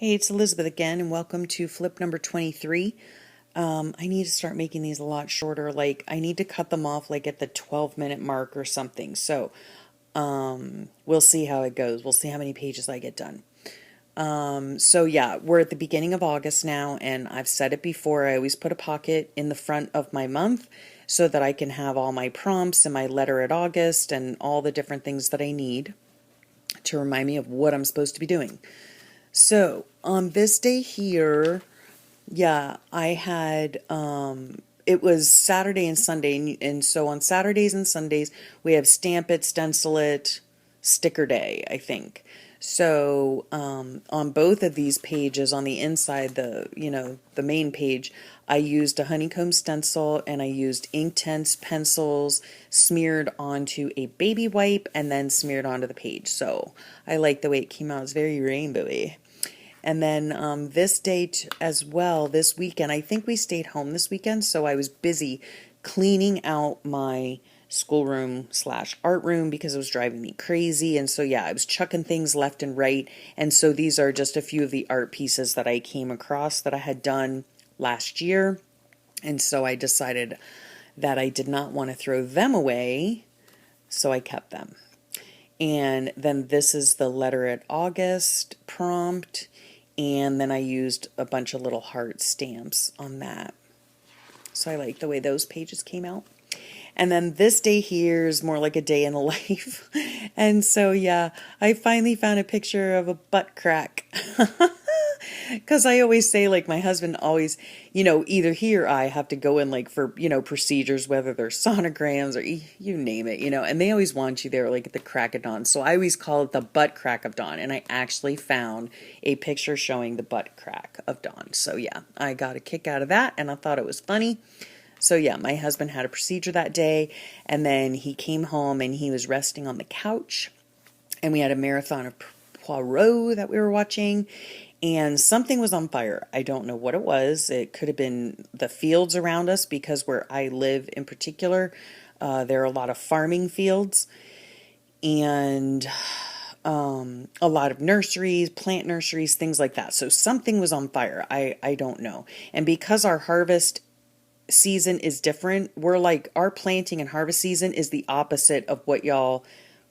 Hey, it's Elizabeth again, and welcome to flip number 23. I need to start making these a lot shorter. Like, I need to cut them off like at the 12-minute mark or something. So, we'll see how it goes. We'll see how many pages I get done. So yeah, we're at the beginning of August now, and I've said it before, I always put a pocket in the front of my month so that I can have all my prompts and my letter at August and all the different things that I need to remind me of what I'm supposed to be doing. So, on this day here, yeah, I had it was Saturday and Sunday, and so on Saturdays and Sundays we have Stamp It, Stencil It, Sticker Day, I think. So, on both of these pages, on the inside, the main page, I used a honeycomb stencil and I used Inktense pencils smeared onto a baby wipe and then smeared onto the page. So I like the way it came out. It's very rainbowy. And then this date as well, this weekend, I think we stayed home this weekend, so I was busy cleaning out my schoolroom slash art room because it was driving me crazy. And so, yeah, I was chucking things left and right. And so these are just a few of the art pieces that I came across that I had done last year. And so I decided that I did not want to throw them away, so I kept them. And then this is the letter at August prompt. And then I used a bunch of little heart stamps on that. So I like the way those pages came out. And then this day here is more like a day in the life. And so, yeah, I finally found a picture of a butt crack. Because I always say, like, my husband always, either he or I have to go in, like, for, procedures, whether they're sonograms or you name it, and they always want you there, like, at the crack of dawn. So I always call it the butt crack of dawn. And I actually found a picture showing the butt crack of dawn. So, yeah, I got a kick out of that, and I thought it was funny. So, yeah, my husband had a procedure that day, and then he came home and he was resting on the couch, and we had a marathon of Poirot that we were watching, and something was on fire. I don't know what it was. It could have been the fields around us, because where I live in particular, there are a lot of farming fields, and a lot of nurseries, plant nurseries, things like that. So something was on fire. I don't know. And because our harvest season is different, we're like, our planting and harvest season is the opposite of what y'all,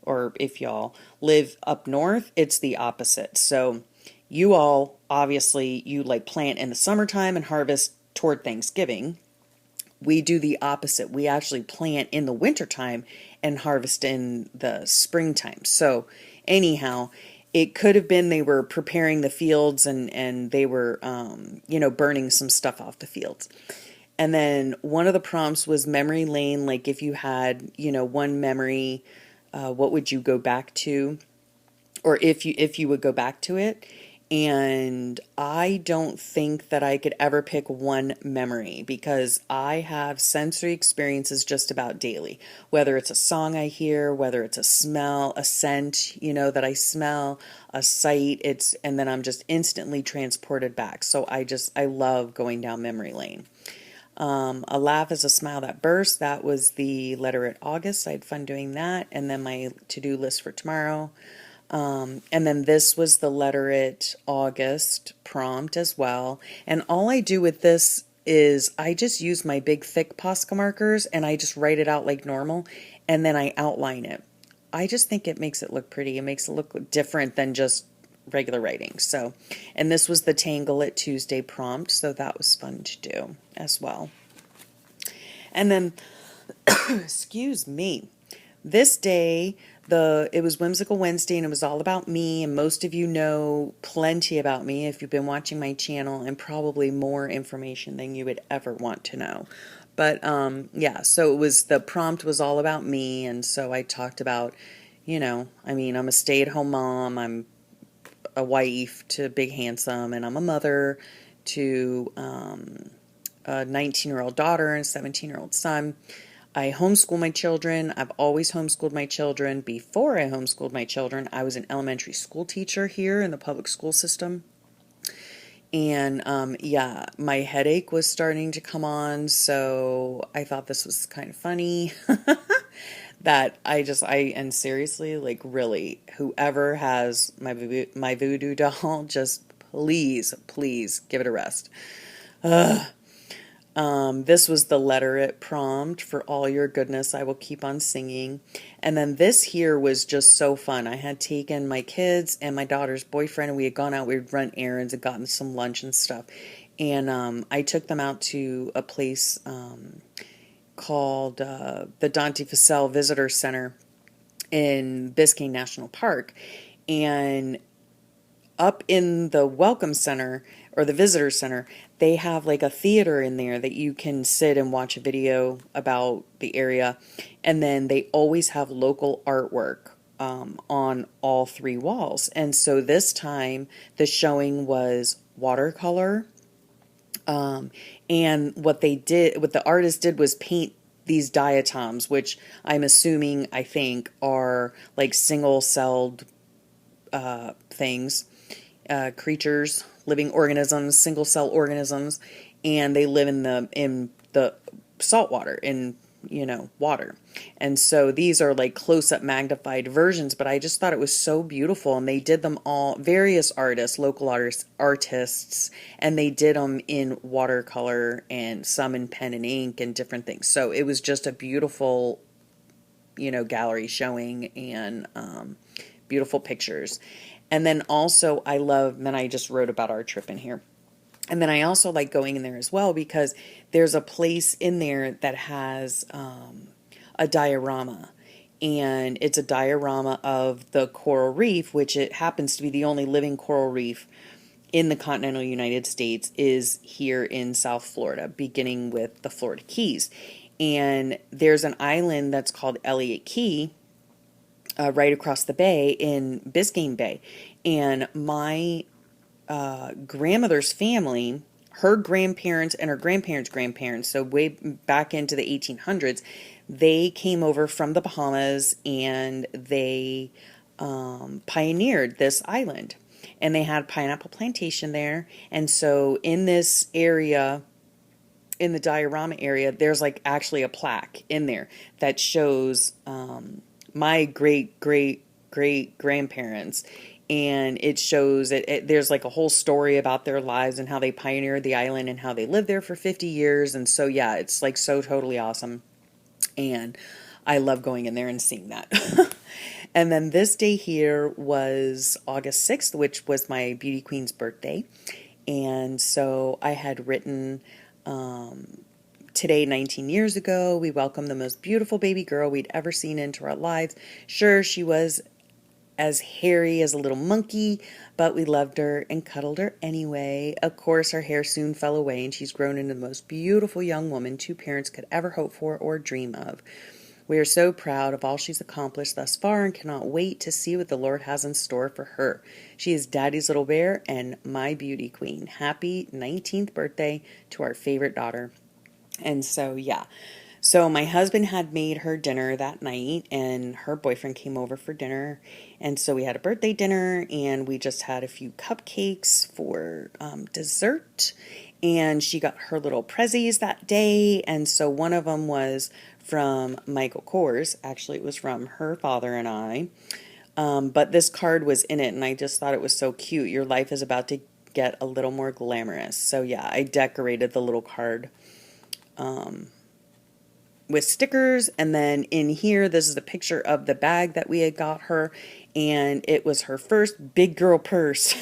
or if y'all live up north, it's the opposite. So you all, obviously, you like plant in the summertime and harvest toward Thanksgiving. We do the opposite. We actually plant in the wintertime and harvest in the springtime. So anyhow, it could have been they were preparing the fields, and they were, burning some stuff off the fields. And then one of the prompts was memory lane. Like, if you had, one memory, what would you go back to? Or if you would go back to it. And I don't think that I could ever pick one memory, because I have sensory experiences just about daily. Whether it's a song I hear, whether it's a smell, a scent, that I smell, a sight, and then I'm just instantly transported back. So I love going down memory lane. A laugh is a smile that bursts. That was the letter at August. I had fun doing that. And then my to-do list for tomorrow. And then this was the letter at August prompt as well. And all I do with this is I just use my big thick Posca markers and I just write it out like normal. And then I outline it. I just think it makes it look pretty. It makes it look different than just regular writing. So, and this was the Tangle It Tuesday prompt, so that was fun to do as well. And then, excuse me, this day, it was Whimsical Wednesday, and it was all about me, and most of you know plenty about me if you've been watching my channel, and probably more information than you would ever want to know. But yeah, so the prompt was all about me, and so I talked about, I'm a stay-at-home mom, I'm a wife to Big Handsome, and I'm a mother to a 19-year-old daughter and a 17-year-old son. I homeschool my children. I've always homeschooled my children. Before I homeschooled my children, I was an elementary school teacher here in the public school system. And yeah, my headache was starting to come on, so I thought this was kind of funny. That and seriously, like, really, whoever has my voodoo doll, just please, please give it a rest. This was the letter it prompt: for all your goodness, I will keep on singing. And then this here was just so fun. I had taken my kids and my daughter's boyfriend, and we had gone out, we'd run errands and gotten some lunch and stuff. And I took them out to a place called the Dante Fussell Visitor Center in Biscayne National Park. And up in the Welcome Center, or the Visitor Center, they have like a theater in there that you can sit and watch a video about the area. And then they always have local artwork on all three walls. And so this time the showing was watercolor. And what the artist did was paint these diatoms, which I'm assuming, I think, are like single-celled things, creatures, living organisms, single-cell organisms, and they live in the salt water, in water. And so these are like close-up magnified versions, but I just thought it was so beautiful. And they did them all, various artists, local artists, and they did them in watercolor and some in pen and ink and different things. So it was just a beautiful, gallery showing, and beautiful pictures. And then also then I just wrote about our trip in here. And then I also like going in there as well because there's a place in there that has a diorama. And it's a diorama of the coral reef, which it happens to be the only living coral reef in the continental United States is here in South Florida, beginning with the Florida Keys. And there's an island that's called Elliott Key, right across the bay in Biscayne Bay. And my grandmother's family, her grandparents and her grandparents', so way back into the 1800s, they came over from the Bahamas and they pioneered this island. And they had pineapple plantation there. And so in this area, in the diorama area, there's like actually a plaque in there that shows my great grandparents, and it shows there's like a whole story about their lives and how they pioneered the island and how they lived there for 50 years. And so yeah, it's like so totally awesome, and I love going in there and seeing that. And then this day here was August 6th, which was my beauty queen's birthday. And so I had written, today, 19 years ago, we welcomed the most beautiful baby girl we'd ever seen into our lives. Sure, she was as hairy as a little monkey, but we loved her and cuddled her anyway. Of course, her hair soon fell away, and she's grown into the most beautiful young woman two parents could ever hope for or dream of. We are so proud of all she's accomplished thus far and cannot wait to see what the Lord has in store for her. She is Daddy's little bear and my beauty queen. Happy 19th birthday to our favorite daughter. And so, yeah. So my husband had made her dinner that night, and her boyfriend came over for dinner. And so we had a birthday dinner, and we just had a few cupcakes for dessert. And she got her little prezzies that day. And so one of them was from Michael Kors. Actually, it was from her father and I. But this card was in it, and I just thought it was so cute. Your life is about to get a little more glamorous. So yeah, I decorated the little card with stickers. And then in here, this is a picture of the bag that we had got her, and it was her first big girl purse.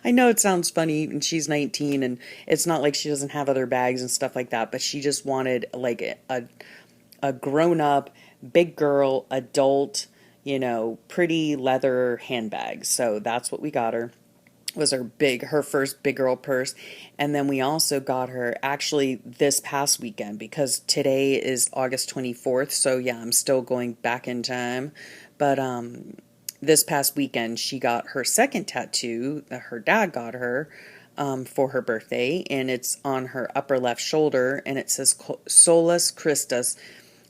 I know it sounds funny, and she's 19, and it's not like she doesn't have other bags and stuff like that, but she just wanted like a grown-up, big girl, adult, pretty leather handbag. So that's what we got her. Was her first big girl purse. And then we also got her actually this past weekend, because today is August 24th. So yeah, I'm still going back in time. But this past weekend, she got her second tattoo that her dad got her for her birthday. And it's on her upper left shoulder, and it says Solus Christus,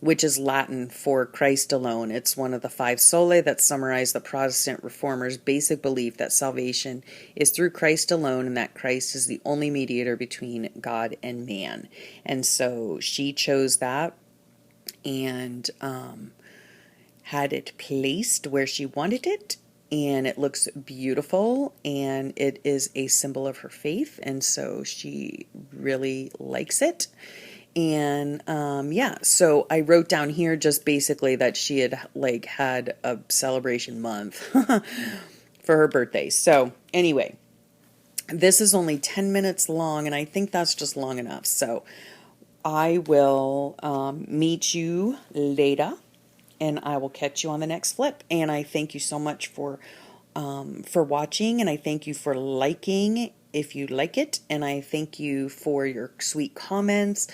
which is Latin for Christ alone. It's one of the 5 solae that summarize the Protestant reformers' basic belief that salvation is through Christ alone, and that Christ is the only mediator between God and man. And so she chose that and had it placed where she wanted it. and it looks beautiful, and it is a symbol of her faith, and so she really likes it. And yeah, so I wrote down here just basically that she had like had a celebration month for her birthday. So anyway, this is only 10 minutes long, and I think that's just long enough. So I will meet you later, and I will catch you on the next flip. And I thank you so much for watching, and I thank you for liking if you like it, and I thank you for your sweet comments.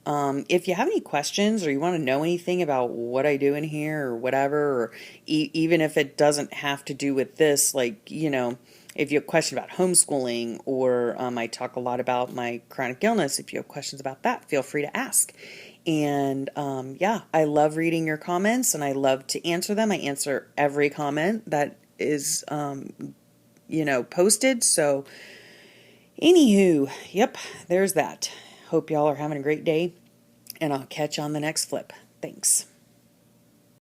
If you have any questions or you want to know anything about what I do in here or whatever, or even if it doesn't have to do with this, like, you know, if you have a question about homeschooling, or I talk a lot about my chronic illness, if you have questions about that, feel free to ask. And yeah, I love reading your comments, and I love to answer them. I answer every comment that is, you know, posted. So anywho, yep, there's that. Hope y'all are having a great day, and I'll catch you on the next flip. Thanks.